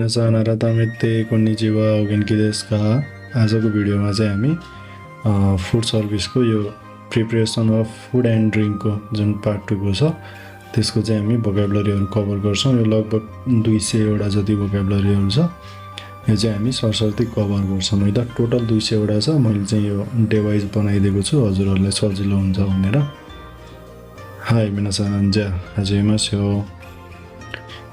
मिनासान आरातामेते कोन्निचिवा ओगेन्की देसु का। आजको भिडियोमा चाहिँ हामी फुड सर्भिसको यो प्रिपरेसन अफ फुड एन्ड ड्रिङ्कको जुन पार्ट 2 को छ त्यसको चाहिँ हामी भोकाबुलरीहरू कभर गर्छौँ। यो लगभग 200 वटा जति भोकाबुलरीहरू छ। यो चाहिँ हामी सरसर्ती कभर गर्छौँ है त। टोटल 200 वटा छ। मैले चाहिँ यो डे वाइज बनाइदिएको छु हजुरहरूलाई सजिलो हुन्छ भनेर। हाई मिनासान जा हाजिमास्यो।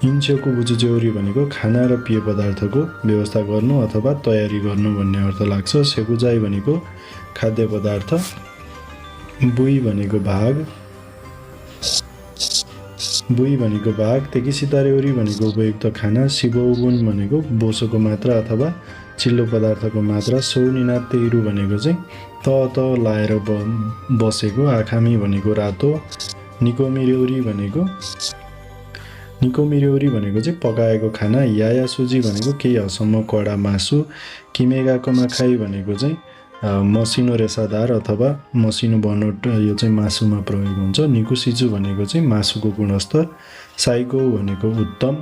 इन्चोको बुजुचौरी भनेको खाना र पेय पदार्थको व्यवस्था गर्नु अथवा तयारी गर्नु भन्ने अर्थ लाग्छ। सेकुजाई भनेको खाद्य पदार्थ, बुई भनेको भाग, तेकी सितारेउरी भनेको उपयुक्त खाना, सिबौगुन भनेको बोसोको मात्रा अथवा चिल्लो पदार्थको मात्रा, सौनिना तेरु भनेको चाहिँ त लाएर बसेको, आखामी भनेको रातो, निकोमिरेउरी भनेको चाहिँ पकाएको खाना, यायासुजी भनेको केही हदसम्म कडा मासु, किमेगाको माखाई भनेको चाहिँ मसिनो रेसादार अथवा मसिनो बनोट यो चाहिँ मासुमा प्रयोग हुन्छ, निकुसिजु भनेको चाहिँ मासुको गुणस्तर, साइको भनेको उत्तम,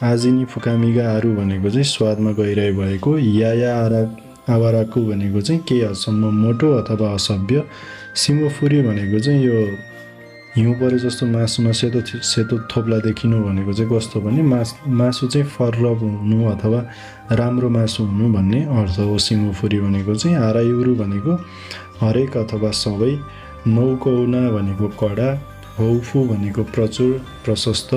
आजिनी फुकामिगा आरु भनेको चाहिँ स्वादमा गहिराई भएको, याया आवाराकु भनेको चाहिँ केही हदसम्म मोटो अथवा असभ्य, सिमोफुरी भनेको चाहिँ यो हिउँ परे जस्तो मासुमा सेतो थोप्ला देखिनु भनेको चाहिँ कस्तो भने मासु चाहिँ फर्र हुनु अथवा राम्रो मासु हुनु भन्ने अर्थ हो। सिमोफुरी भनेको चाहिँ, आरायुरु भनेको हरेक अथवा सबै, नौकौना भनेको कडा, हौफु भनेको प्रचुर प्रशस्त,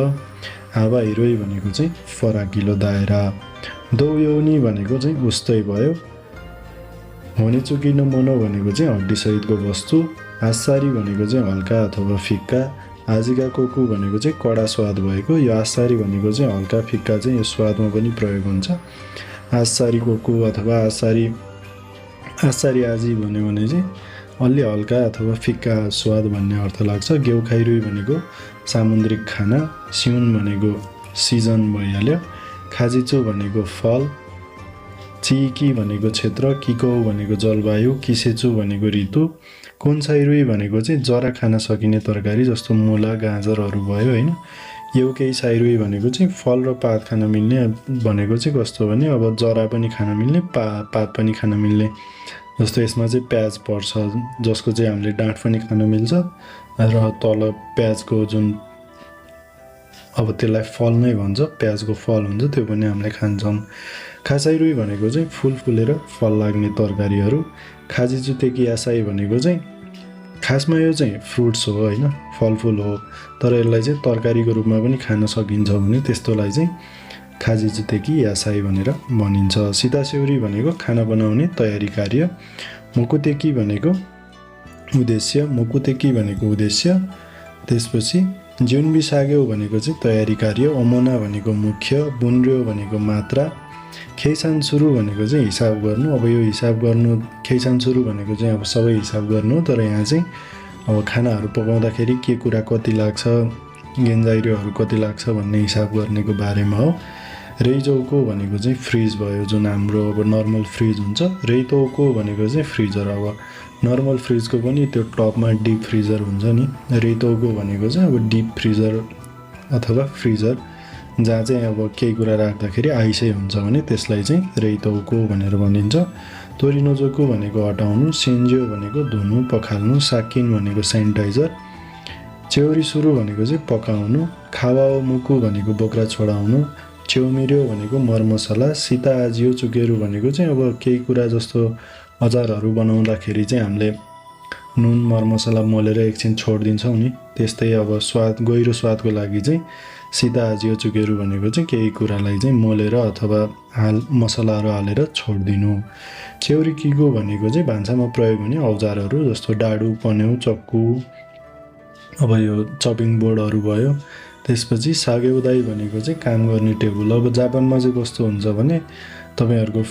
हावा हिरोई भनेको चाहिँ फराकिलो दायरा, दौयौनी भनेको चाहिँ उस्तै भयो, होनेचुकिनो मनो भनेको चाहिँ हड्डीसहितको वस्तु, आसारी भनेको चाहिँ हल्का अथवा फिक्का, आजिका कोकु भनेको चाहिँ कडा स्वाद भएको। यो आसारी भनेको चाहिँ हल्का फिक्का चाहिँ यो स्वादमा पनि प्रयोग हुन्छ। आसारी कोकु अथवा आसारी आजी भन्यो भने चाहिँ अलि हल्का अथवा फिक्का स्वाद भन्ने अर्थ लाग्छ। गेउखाइरुई भनेको सामुद्रिक खाना, सिउन भनेको सिजन भइहाल्यो, खाजिचो भनेको फल, चिकी भनेको क्षेत्र, किको भनेको जलवायु, किसेचु भनेको ऋतु, कोन्साइरुई भनेको चाहिँ जरा खान सकिने तरकारी जस्तो मुला गाजरहरू भयो हैन। एउकै साइरुई भनेको चाहिँ फल र पात खान मिल्ने भनेको चाहिँ कस्तो भने अब जरा पनि खान मिल्ने पात पनि खान मिल्ने। जस्तो यसमा चाहिँ प्याज पर्छ जसको चाहिँ हामीले डाँठ पनि खान मिल्छ र तल प्याजको जुन अब त्यसलाई फल नै भन्छ, प्याजको फल हुन्छ त्यो पनि हामीले खान्छौँ। खासाइरुई भनेको चाहिँ फुल फुलेर फल लाग्ने तरकारीहरू, खाजिजुतेकी यासाई भनेको चाहिँ खासमा यो चाहिँ फ्रुट्स हो हैन, फलफुल हो तर यसलाई चाहिँ तरकारीको रूपमा पनि खान सकिन्छ भने त्यस्तोलाई चाहिँ खाजिजुतेकी यासाई भनेर भनिन्छ। सितासेउरी भनेको खाना बनाउने तयारी कार्य, मुकुतेकी भनेको उद्देश्य, त्यसपछि जुनबी साग्यो भनेको चाहिँ तयारी कार्य, ओमोना भनेको मुख्य, बुन्र्यो भनेको मात्रा, खेइसान सुरु भनेको चाहिँ हिसाब गर्नु। अब यो हिसाब गर्नु खेइसान सुरु भनेको चाहिँ अब सबै हिसाब गर्नु, तर यहाँ चाहिँ अब खानाहरू पकाउँदाखेरि के कुरा कति लाग्छ, गेन्जाइरोहरू कति लाग्छ भन्ने हिसाब गर्नेको बारेमा हो। रेइजौको भनेको चाहिँ फ्रिज भयो, जुन हाम्रो अब नर्मल फ्रिज हुन्छ। रेइतौको भनेको चाहिँ फ्रिजर, अब नर्मल फ्रिजको पनि त्यो टपमा डिप फ्रिजर हुन्छ नि। रेइतौको भनेको चाहिँ अब डिप फ्रिजर अथवा फ्रिजर जहाँ चाहिँ अब केही कुरा राख्दाखेरि आइसै हुन्छ भने त्यसलाई चाहिँ रेइतौको भनेर भनिन्छ। तोरिनोजोको भनेको हटाउनु, सेन्जियो भनेको धुनु पखाल्नु, साकिन भनेको सेनिटाइजर, चेउरी सुरु भनेको चाहिँ पकाउनु, खावाओ मुकु भनेको बोक्रा छोडाउनु, चेउमिर्यो भनेको मरमसला, सीता आजियो चुकेरु भनेको चाहिँ अब केही कुरा जस्तो अचारहरू बनाउँदाखेरि चाहिँ हामीले नुन मरमसला मोलेर एकछिन छोडिदिन्छौँ नि, त्यस्तै अब गहिरो स्वादको लागि चाहिँ सीता आजियो चुकेरु भनेको चाहिँ केही कुरालाई चाहिँ मोलेर अथवा मसलाहरू हालेर छोडिदिनु। चेउरी किगो भनेको चाहिँ भान्सामा प्रयोग हुने औजारहरू जस्तो डाडु, पन्यौ, चक्कु, अब यो चपिङ बोर्डहरू भयो। त्यसपछि सागेउदाई भनेको चाहिँ काम गर्ने टेबल। अब जापानमा चाहिँ कस्तो हुन्छ भने तपाईहरुको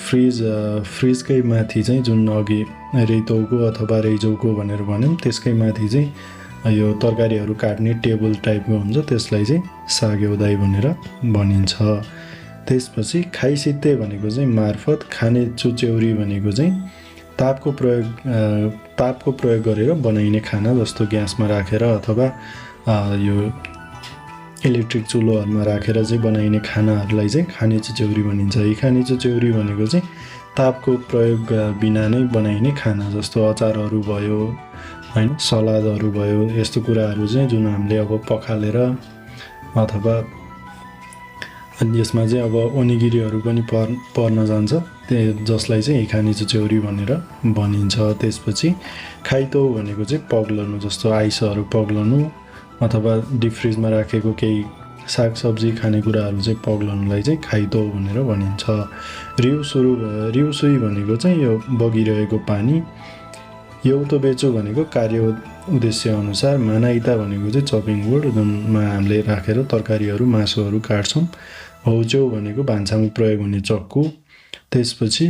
फ्रिजकै माथि चाहिँ जुन अघि रेइतौको अथवा रेइजौको भनेर भन्यौं त्यसकै माथि चाहिँ यो तरकारीहरू काट्ने टेबल टाइपको हुन्छ, त्यसलाई चाहिँ सागेउदाई भनेर भनिन्छ। त्यसपछि खाइसिते भनेको चाहिँ मार्फत, खाने चुचेउरी भनेको चाहिँ तापको प्रयोग गरेर बनाइने खाना जस्तो ग्यासमा राखेर अथवा यो इलेक्ट्रिक चुलोहरुमा राखेर चाहिँ बनाइने खानाहरूलाई चाहिँ खाने चौचौरी भनिन्छ। यी खाने चौचौरी भनेको चाहिँ तापको प्रयोग बिना नै बनाइने खाना, जस्तो अचारहरू भयो हैन, सलादहरू भयो, यस्तो कुराहरू चाहिँ जुन हामीले अब पखालेर अथवा यसमा चाहिँ अब ओनिगिरीहरू पनि पर्न जान्छ, जसलाई चाहिँ हिखानी चौचौरी भनेर भनिन्छ। त्यसपछि खाइतो भनेको चाहिँ पग्लनु, जस्तो आइसहरू पग्लनु अथवा डिप फ्रिजमा राखेको केही सागसब्जी खानेकुराहरू चाहिँ पग्लनुलाई चाहिँ खाइतो भनेर भनिन्छ। रिउसुई भनेको चाहिँ यो बगिरहेको पानी। यौतो बेचो भनेको कार्य उद्देश्य अनुसार। मानाइता भनेको चाहिँ चपिङ बोर्ड, जुनमा हामीले राखेर तरकारीहरू मासुहरू काट्छौँ। हौचौ भनेको भान्सामा प्रयोग हुने चक्कु। त्यसपछि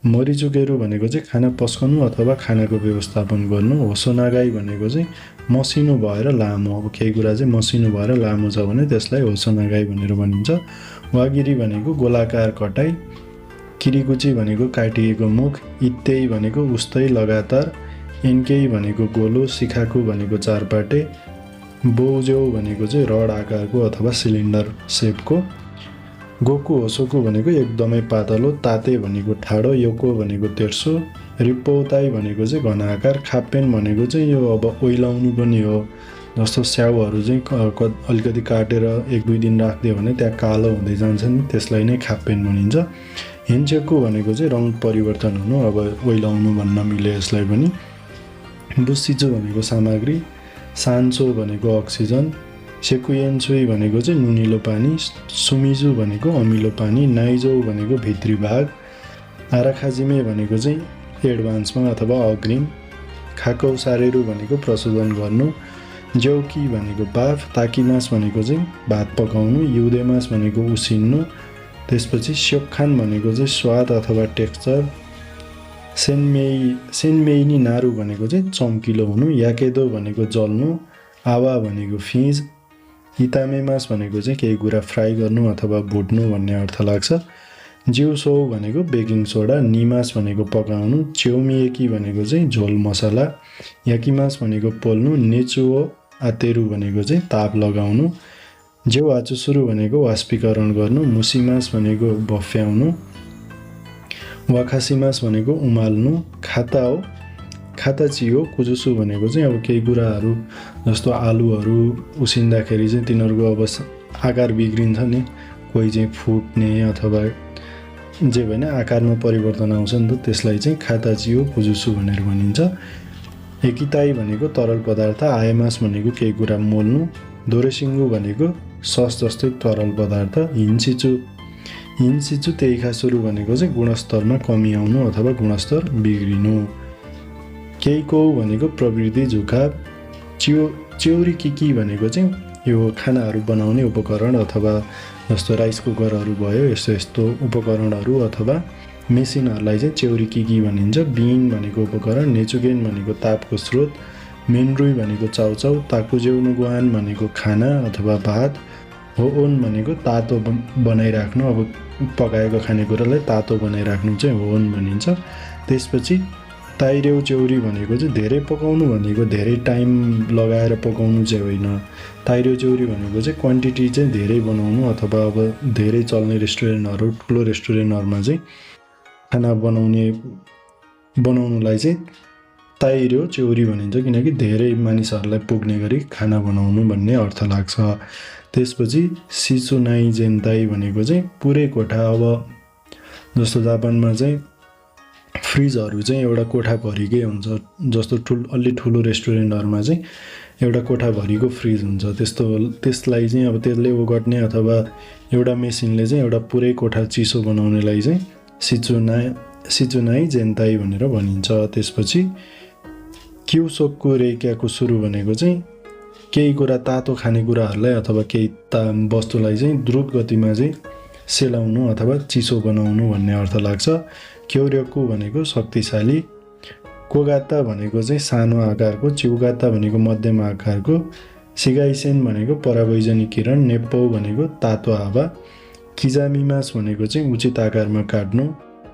मरिचुकेरु भनेको चाहिँ खाना पस्कनु अथवा खानाको व्यवस्थापन गर्नु। होसोनागाई भनेको चाहिँ मसिनो भएर लामो, अब केही कुरा चाहिँ मसिनो भएर लामो छ भने त्यसलाई होसोनागाई भनेर भनिन्छ। वागिरी भनेको गोलाकार कटाई। किरिकुची भनेको काटिएको मुख। इत्तेई भनेको उस्तै लगातार। इन्केई भनेको गोलो। सिखाकु भनेको चारपाटे। बोउजौ भनेको चाहिँ रड आकारको अथवा सिलिन्डर सेपको। गोकु होसोकु भनेको एकदमै पातलो। ताते भनेको ठाडो। योको भनेको तेर्सो। रिप्पोताई भनेको चाहिँ घना आकार। खाप्पेन भनेको चाहिँ यो अब ओइलाउनु पनि हो, जस्तो स्याउहरू चाहिँ अलिकति काटेर 1-2 दिन राखिदियो भने त्यहाँ कालो हुँदै जान्छ नि, त्यसलाई नै खाप्पेन भनिन्छ। हिन्चेकु भनेको चाहिँ रङ परिवर्तन हुनु, अब ओइलाउनु भन्न मिले यसलाई पनि। बुसिचु भनेको सामग्री। सान्चो भनेको अक्सिजन। सेकुयेन्सुई भनेको चाहिँ नुनिलो पानी। सुमिजु भनेको अमिलो पानी। नाइजौ भनेको भित्री भाग। आराखाजिमे भनेको चाहिँ एडभान्समा अथवा अग्रिम। खाकौ सारेरु भनेको प्रशोधन गर्नु। ज्यौकी भनेको बाफ। ताकिमास भनेको चाहिँ भात पकाउनु। युदेमास भनेको उसिन्नु। त्यसपछि स्योक्खान भनेको चाहिँ स्वाद अथवा टेक्स्चर। सेनमेइनी नारु भनेको चाहिँ चम्किलो हुनु। याकेदो भनेको जल्नु। आवा भनेको फिज। इतामेमास भनेको चाहिँ केही कुरा फ्राई गर्नु अथवा भुट्नु भन्ने अर्थ लाग्छ। जिउसो भनेको बेकिङ सोडा। निमास भनेको पकाउनु। च्यौमिएकी भनेको चाहिँ झोल मसला। याकिमास भनेको पोल्नु। नेचुओ आतेरु भनेको चाहिँ ताप लगाउनु। जेउ आचुसुरु भनेको वाष्पीकरण गर्नु। मुसिमास भनेको बफ्याउनु। वाखासिमास भनेको उमाल्नु। खाताओ खाताचियो कुजुसु भनेको चाहिँ अब केही कुराहरू जस्तो आलुहरू उसिन्दाखेरि चाहिँ तिनीहरूको अब आकार बिग्रिन्छ नि, कोही चाहिँ फुट्ने अथवा जे भएन आकारमा परिवर्तन आउँछ नि त, त्यसलाई चाहिँ खाताचियो कुजुसु भनेर भनिन्छ। एकिताई भनेको तरल पदार्थ। आयमास भनेको केही कुरा मोल्नु। दोरेसिङ्गु भनेको सस जस्तै तरल पदार्थ। हिन्सिचु तेइखासुरु भनेको चाहिँ गुणस्तरमा कमी आउनु अथवा गुणस्तर बिग्रिनु। केइको भनेको प्रवृत्ति झुकाव। च्यौरी किकी भनेको चाहिँ यो खानाहरू बनाउने उपकरण अथवा जस्तो राइस कुकरहरू भयो, यस्तो उपकरणहरू अथवा मेसिनहरूलाई चाहिँ च्यौरी किकी भनिन्छ। बिन भनेको उपकरण। नेचुगेन भनेको तापको स्रोत। मेनरुई भनेको चाउचाउ। ताकुजेउनुगुहान भनेको खाना अथवा भात। होओन भनेको तातो बनाइराख्नु, अब पकाएको खानेकुरालाई तातो बनाइराख्नु चाहिँ होओन भनिन्छ। त्यसपछि ताइरेउ च्यौरी भनेको चाहिँ धेरै पकाउनु भनेको धेरै टाइम लगाएर पकाउनु चाहिँ होइन। ताइरेउ च्यौरी भनेको चाहिँ क्वान्टिटी चाहिँ धेरै बनाउनु अथवा अब धेरै चल्ने रेस्टुरेन्टहरू, ठुलो रेस्टुरेन्टहरूमा चाहिँ खाना बनाउनुलाई चाहिँ ताइरेउ च्यौरी भनिन्छ, किनकि धेरै मानिसहरूलाई पुग्ने गरी खाना बनाउनु भन्ने अर्थ लाग्छ। त्यसपछि सिचुनाई जेन्ताई भनेको चाहिँ पुरै कोठा, अब जस्तो जापानमा चाहिँ फ्रिजहरू चाहिँ एउटा कोठाभरिकै हुन्छ, जस्तो अलि ठुलो रेस्टुरेन्टहरूमा चाहिँ एउटा कोठाभरिको फ्रिज हुन्छ। त्यसलाई चाहिँ अब त्यसले ओगट्ने अथवा एउटा मेसिनले चाहिँ एउटा पुरै कोठा चिसो बनाउनेलाई चाहिँ सिचुनाई जेन्ताई भनेर भनिन्छ। त्यसपछि क्युसोक्कु रेक्याको सुरु भनेको चाहिँ केही कुरा तातो खानेकुराहरूलाई अथवा केही वस्तुलाई चाहिँ द्रुत गतिमा चाहिँ सेलाउनु अथवा चिसो बनाउनु भन्ने अर्थ लाग्छ। क्योर्योकु भनेको शक्तिशाली। कोगाता भनेको चाहिँ सानो आकारको। चिउगाता भनेको मध्यम आकारको। सिगाइसेन भनेको परावैजनिक किरण। नेप्पौ भनेको तातो हावा। किजामिमास भनेको चाहिँ उचित आकारमा काट्नु।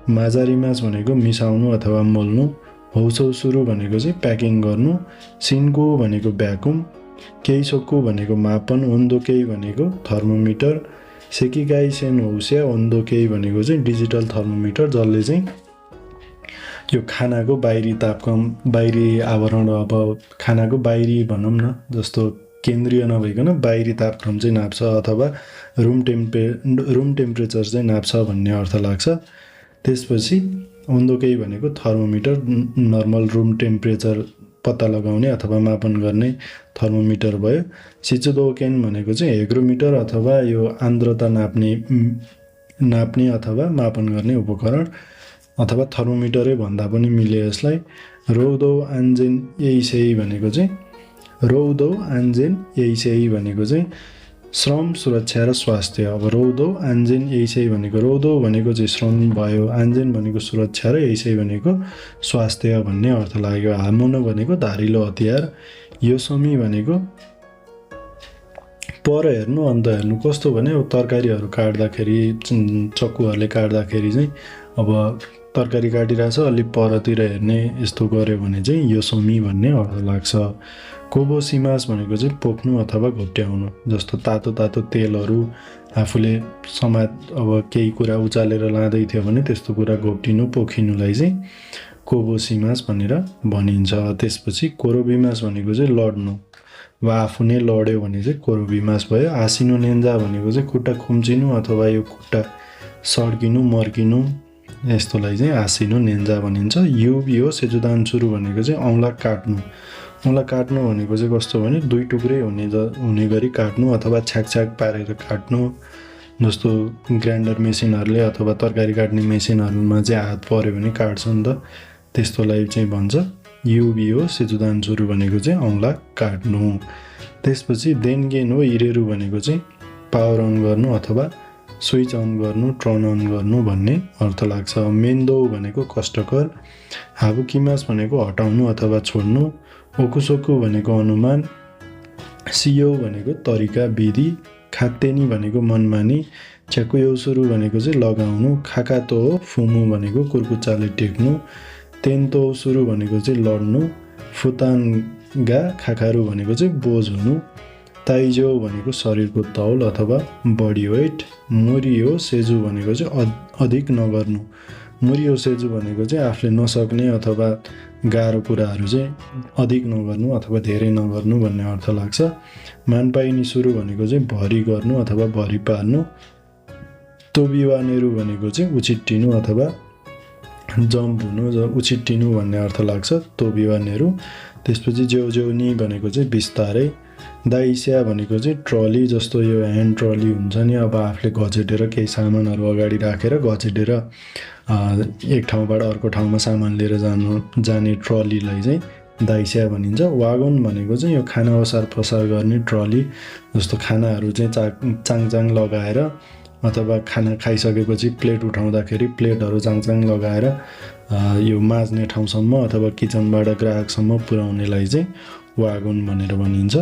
माजारिमास भनेको मिसाउनु अथवा मोल्नु। हौसौसुरु भनेको चाहिँ प्याकिङ गर्नु। सिन्गु भनेको भ्याकुम। केही सोक्कु भनेको मापन, ओन्दोकेही भनेको थर्मोमिटर, सेकिगाई सेन होउस्या ओन्दोकेही भनेको चाहिँ डिजिटल थर्मोमिटर, जसले चाहिँ यो खानाको बाहिरी आवरण, अब खानाको बाहिरी भनौँ न, जस्तो केन्द्रीय नभइकन बाहिरी तापक्रम चाहिँ नाप्छ अथवा रुम टेम्परेचर चाहिँ नाप्छ भन्ने अर्थ लाग्छ। त्यसपछि ओन्दोकेही भनेको थर्मोमिटर, नर्मल रुम टेम्परेचर पत्ता लगाउने अथवा मापन गर्ने थर्मोमिटर भयो। सिचुदोकेन भनेको चाहिँ हेग्रोमिटर अथवा यो आर्द्रता नाप्ने अथवा मापन गर्ने उपकरण अथवा थर्मोमिटरै भन्दा पनि मिले यसलाई। रौदो आन्जेन एइसेई भनेको चाहिँ श्रम, सुरक्षा र स्वास्थ्य। अब रौदो आन्जेन एइसेई भनेको, रौदो भनेको चाहिँ श्रम भयो, आन्जेन भनेको सुरक्षा र एइसेई भनेको स्वास्थ्य भन्ने अर्थ लाग्यो। हामोनो भनेको धारिलो हतियार, योसोमी भनेको पर हेर्नु अन्त हेर्नु कस्तो भने अब तरकारीहरू काट्दाखेरि, चक्कुहरूले काट्दाखेरि चाहिँ अब तरकारी काटिरहेछ अलि परतिर हेर्ने, यस्तो गऱ्यो भने चाहिँ योसोमी भन्ने अर्थ लाग्छ। कोबोसिमास भनेको चाहिँ पोख्नु अथवा घोट्याउनु, जस्तो तातो तेलहरू आफूले अब केही कुरा उचालेर लाँदै थियो भने त्यस्तो कुरा घोप्टिनु, पोखिनुलाई चाहिँ कोबोसिमास भनेर भनिन्छ। त्यसपछि कोरोबिमास भनेको चाहिँ लड्नु, वा आफू नै लड्यो भने चाहिँ कोरोबिमास भयो। आसिनो नेन्जा भनेको चाहिँ खुट्टा खुम्चिनु अथवा यो खुट्टा सड्किनु, मर्किनु, यस्तोलाई चाहिँ आसिनो नेन्जा भनिन्छ। युबिओ सेजुदान्सुरु भनेको चाहिँ औँला काट्नु। औँला काट्नु भनेको चाहिँ कस्तो भने दुई टुक्रै हुने गरी काट्नु अथवा छ्याक पारेर काट्नु, जस्तो ग्राइन्डर मेसिनहरूले अथवा तरकारी काट्ने मेसिनहरूमा चाहिँ हात पर्यो भने काट्छ नि त, त्यस्तोलाई चाहिँ भन्छ युबिओ सेजुदान्सुरु भनेको चाहिँ औँला काट्नु। त्यसपछि देनगेन हो इरेरु भनेको चाहिँ पावर अन गर्नु अथवा स्विच अन गर्नु, टर्न अन गर्नु भन्ने अर्थ लाग्छ। मेन्दो भनेको कष्टकर, हाबुकिमास भनेको हटाउनु अथवा छोड्नु, ओकुसोकु भनेको अनुमान, सियो भनेको तरिका, विधि, खातेनी भनेको मनमानी, च्याकुयोसुरु भनेको चाहिँ लगाउनु, खाकातो फुमु भनेको कुर्कुच्चाले टेक्नु, तेन्तोसुरु भनेको चाहिँ लड्नु, फुतानगा खाखारु भनेको चाहिँ बोझ हुनु, ताइजो भनेको शरीरको तौल अथवा बडी वेट, मोरियो सेजु भनेको चाहिँ अधिक नगर्नु, मोरियो सेजु भनेको चाहिँ आफूले नसक्ने अथवा गाह्रो कुराहरू चाहिँ अधिक नगर्नु अथवा धेरै नगर्नु भन्ने अर्थ लाग्छ। मानपाइनी सुरु भनेको चाहिँ भरि गर्नु अथवा भरि पार्नु, तोबिवानेरु भनेको चाहिँ उछिट्टिनु अथवा जम्प हुनु, उछिट्टिनु भन्ने अर्थ लाग्छ, तोबिवानेरु। त्यसपछि जेउजेउनी भनेको चाहिँ बिस्तारै, दाइस्या भनेको चाहिँ ट्रली, जस्तो यो ह्यान्ड ट्रली हुन्छ नि, अब आफूले घचेटेर केही सामानहरू अगाडि राखेर घचेटेर एक ठाउँबाट अर्को ठाउँमा सामान लिएर जाने ट्रलीलाई चाहिँ दाइस्या भनिन्छ। वागन भनेको चाहिँ यो खाना ओसार पसार गर्ने ट्रली, जस्तो खानाहरू चाहिँ चाङचाङ लगाएर अथवा खाना खाइसकेपछि प्लेट उठाउँदाखेरि प्लेटहरू चाङचाङ लगाएर यो माझ्ने ठाउँसम्म अथवा किचनबाट ग्राहकसम्म पुर्याउनेलाई चाहिँ वागन भनेर भनिन्छ।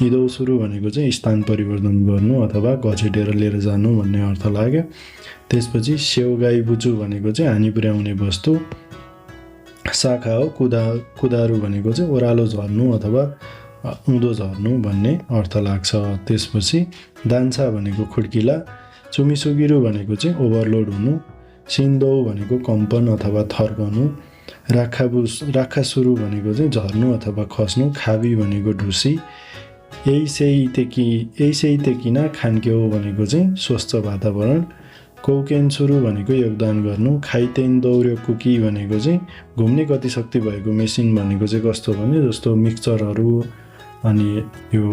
इदौसुरु भनेको चाहिँ स्थान परिवर्तन गर्नु अथवा घचेटेर लिएर जानु भन्ने अर्थ लाग्यो। त्यसपछि सेउगाई बुचु भनेको चाहिँ हानि पुर्याउने वस्तु, शाखा हो, कुदारु भनेको चाहिँ ओह्रालो झर्नु अथवा उँधो झर्नु भन्ने अर्थ लाग्छ। त्यसपछि दान्सा भनेको खुड्किला, चुमिसुगिरु भनेको चाहिँ ओभरलोड हुनु, सिन्दौ भनेको कम्पन अथवा थर्कनु, राखासुरु भनेको चाहिँ झर्नु अथवा खस्नु, खाबी भनेको ढुसी, एइसेइतेकिना खान्क्यो भनेको चाहिँ स्वच्छ वातावरण, कौकेन्सुरु भनेको योगदान गर्नु, खाइतेन दौर्यो कुकी भनेको चाहिँ घुम्ने गतिशक्ति भएको मेसिन भनेको चाहिँ कस्तो भने जस्तो मिक्सचरहरू अनि यो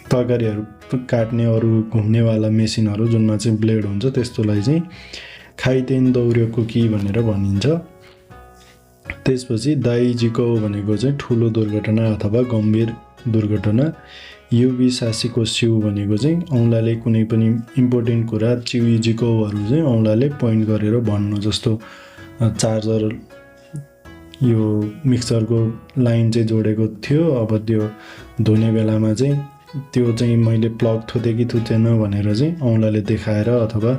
तरकारीहरू काट्ने अरू घुम्नेवाला मेसिनहरू जुनमा चाहिँ ब्लेड हुन्छ त्यस्तोलाई चाहिँ खाइतेन दौर्यो कुकी भनेर भनिन्छ। त्यसपछि दाइजिको भनेको चाहिँ ठुलो दुर्घटना अथवा गम्भीर दुर्घटना, युबी सासीको सिउ भनेको चाहिँ औँलाले कुनै पनि इम्पोर्टेन्ट कुरा, चिउजिकोहरू चाहिँ औँलाले पोइन्ट गरेर भन्नु, जस्तो चार्जर यो मिक्सचरको लाइन चाहिँ जोडेको थियो, अब त्यो धुने बेलामा चाहिँ त्यो चाहिँ मैले प्लग थुतेँ कि थुतेन भनेर चाहिँ औँलाले देखाएर अथवा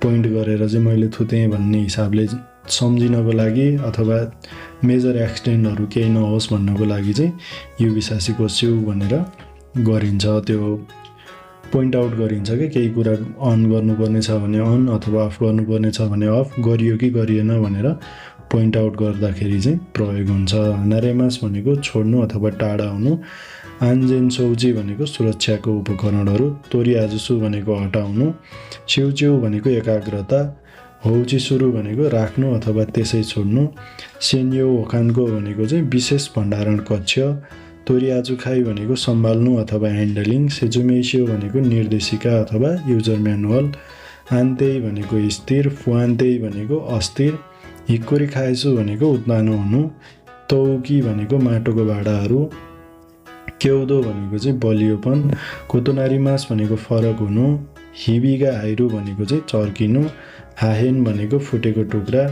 पोइन्ट गरेर चाहिँ मैले थुतेँ भन्ने हिसाबले सम्झिनको लागि अथवा मेजर एक्सिडेन्टहरू केही नहोस् भन्नको लागि चाहिँ युभी सासी कोस्यौ भनेर गरिन्छ। त्यो पोइन्ट आउट गरिन्छ कि केही कुरा अन गर्नुपर्ने छ भने अन अथवा अफ गर्नुपर्ने छ भने अफ, गरियो कि गरिएन भनेर पोइन्ट आउट गर्दाखेरि चाहिँ प्रयोग हुन्छ। नारेमास भनेको छोड्नु अथवा टाढा हुनु, आन्जेन सौजी भनेको सुरक्षाको उपकरणहरू, तोरियाजुसु भनेको हटाउनु, छिउचिउ भनेको एकाग्रता, हौचिसुरु भनेको राख्नु अथवा त्यसै छोड्नु, सेन्यो ओखानको भनेको चाहिँ विशेष भण्डारण कक्ष, तोरियाजुखाई भनेको सम्हाल्नु अथवा ह्यान्डलिङ, सेजुमेसियो भनेको निर्देशिका अथवा युजर म्यानुअल, आन्तेई भनेको स्थिर, फुआन्तेई भनेको अस्थिर, हिक्कोरी खाएसु भनेको उत्तानो हुनु, तौकी भनेको माटोको भाँडाहरू, क्यौदो भनेको चाहिँ बलियोपन, कोतोनारीमास भनेको फरक हुनु, हिबिगा हाइरु भनेको चाहिँ चर्किनु, हाहेन भनेको फुटेको टुक्रा,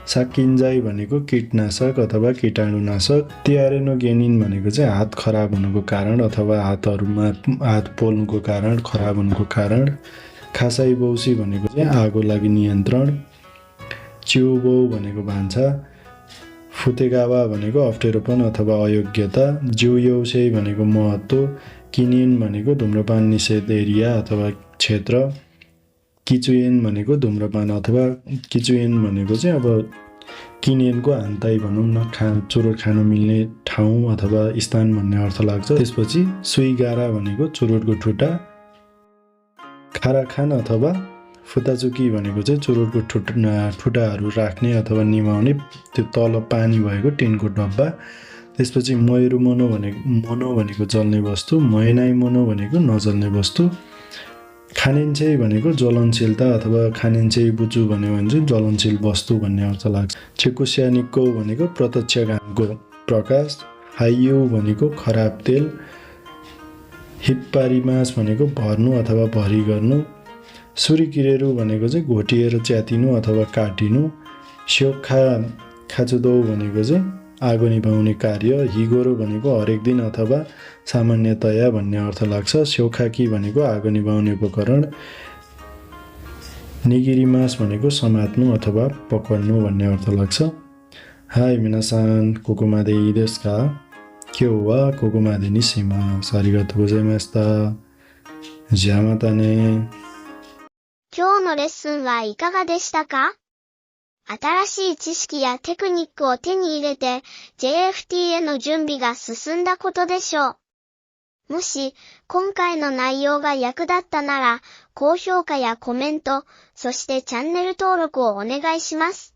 साकिन्जाई भनेको कीटनाशक अथवा कीटाणुनाशक, तियारेनोगेनिन भनेको चाहिँ हात खराब हुनुको कारण अथवा हातहरूमा हात पोल्नुको कारण, खराब हुनुको कारण, खासाई बौसी भनेको चाहिँ आगो लागि नियन्त्रण, चिउबो भनेको भान्सा, फुतेगावा भनेको अप्ठ्यारोपन अथवा अयोग्यता, जिउयौसे भनेको महत्त्व, किनिन भनेको धुम्रपान निषेध एरिया अथवा क्षेत्र, किचुएन भनेको धुम्रपान अथवा किचुएन भनेको चाहिँ अब किनेनको हान्ताई भनौँ न, चुरोट खान मिल्ने ठाउँ अथवा स्थान भन्ने अर्थ लाग्छ। त्यसपछि सुइगारा भनेको चुरोटको ठुटा, खाराखान अथवा फुताचुकी भनेको चाहिँ चुरोटको ठुटाहरू राख्ने अथवा निमाउने त्यो तल पानी भएको टिनको डब्बा। त्यसपछि मयरु मनो भनेको जल्ने वस्तु, मयनाई मनो भनेको नजल्ने वस्तु, खानेन्चै भनेको ज्वलनशीलता अथवा खानेन्चै बुचु भन्यो भने चाहिँ ज्वलनशील वस्तु भन्ने अर्थ लाग्छ। चेकुस्यानिक्को भनेको प्रत्यक्ष घामको प्रकाश, हाइयु भनेको खराब तेल, हिप्पारिमास भनेको भर्नु अथवा भरी गर्नु, सुरिकिरेरु भनेको चाहिँ घोटिएर च्यातिनु अथवा काटिनु, स्योखा खाचुदौ भनेको चाहिँ आगो निभाउने कार्य, हिगोरो भनेको हरेक दिन अथवा सामान्यतया भन्ने अर्थ लाग्छ, स्योखाकी भनेको आगो निभाउने उपकरण, निगिरिमास भनेको समात्नु अथवा पकड्नु भन्ने अर्थ लाग्छ। हाई मिनासान कोकोमादे देश का क्यों वा कोकोमादे निसिमा सारिगातो गोजाइमासिता ज्यामाता ने। 今日のレッスンはいかがでしたか？新しい知識やテクニックを手に入れて JFT への準備が進んだことでしょう。もし今回の内容が役立ったなら高評価やコメント、そしてチャンネル登録をお願いします。